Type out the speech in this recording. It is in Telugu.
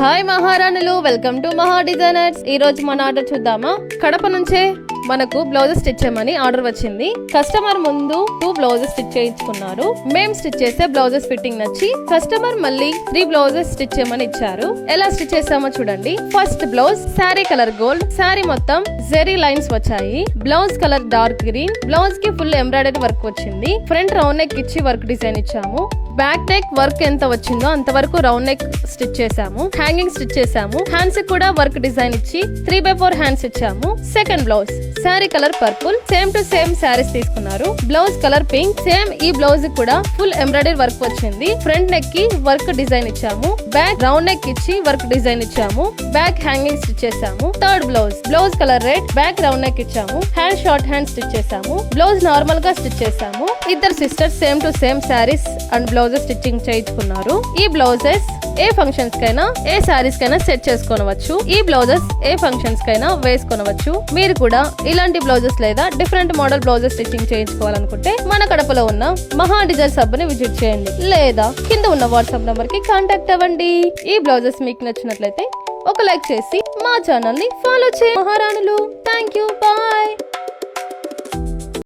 హాయ్ మహారాణులు, వెల్కమ్ టు మహా డిజైనర్స్. ఈ రోజు మన ఆర్డర్ చూద్దామా. కడప నుంచే మనకు బ్లౌజెస్ స్టిచ్ చేయమని ఆర్డర్ వచ్చింది. కస్టమర్ ముందు 2 బ్లౌజెస్ స్టిచ్ చేయించుకున్నారు. మేము స్టిచ్ చేసే బ్లౌజెస్ ఫిట్టింగ్ నచ్చి కస్టమర్ మళ్ళీ 3 బ్లౌజెస్ స్టిచ్ చేయమని ఇచ్చారు. ఎలా స్టిచ్ చేసామో చూడండి. First blouse sari colour gold, sari మొత్తం జెరీ లైన్స్ వచ్చాయి. Blouse colour dark green, blouse కి ఫుల్ ఎంబ్రాయిడరీ వర్క్ వచ్చింది. ఫ్రంట్ రౌండ్ నెక్ ఇచ్చి వర్క్ డిజైన్ ఇచ్చాము. బ్యాక్ నెక్ వర్క్ ఎంత వచ్చిందో అంతవరకు రౌండ్ నెక్ స్టిచ్ చేసాము. హ్యాంగింగ్ స్టిచ్ చేసాము. హ్యాండ్స్ కూడా వర్క్ డిజైన్ ఇచ్చి 3/4 హ్యాండ్స్ ఇచ్చాము. Second blouse sari colour purple, same to same saris తీసుకున్నారు. బ్లౌజ్ కలర్ పింక్, సేమ్ ఈ బ్లౌజ్ కూడా ఫుల్ ఎంబ్రాయిడరీ వర్క్ వచ్చింది. ఫ్రంట్ నెక్ కి వర్క్ డిజైన్ ఇచ్చాము. బ్యాక్ రౌండ్ నెక్ ఇచ్చి వర్క్ డిజైన్ ఇచ్చాము. బ్యాక్ హ్యాంగింగ్ స్టిచ్ చేసాము. Third blouse colour red, back round neck ఇచ్చాము. హ్యాండ్ షార్ట్ హ్యాండ్ స్టిచ్ చేసాము. బ్లౌజ్ నార్మల్ గా స్టిచ్ చేసాము. ఇద్దరు sisters same to same saris and blouses stitching చేయించుకున్నారు. ఈ బ్లౌజెస్ ఏ ఫంక్షన్స్ కైనా ఏ శారీస్ కైనా సెట్ చేసుకోవచ్చు. ఈ బ్లౌజెస్ ఏ ఫంక్షన్స్ కైనా వేసుకోవచ్చు. మీరు కూడా ఇలాంటి బ్లౌజెస్ లేదా డిఫరెంట్ మోడల్ బ్లౌజెస్ స్టిచ్చింగ్ చేయించుకోవాలనుకుంటే మన కడపలో ఉన్న మహా డిజైన్స్ హబ్ ని విజిట్ చేయండి, లేదా కింద ఉన్న వాట్సాప్ నంబర్ కి కాంటాక్ట్ అవ్వండి. ఈ బ్లౌజెస్ మీకు నచ్చినట్లయితే ఒక లైక్ చేసి మా ఛానల్ ని ఫాలో చేయండి. మహారాణులు, థ్యాంక్ యూ, బాయ్.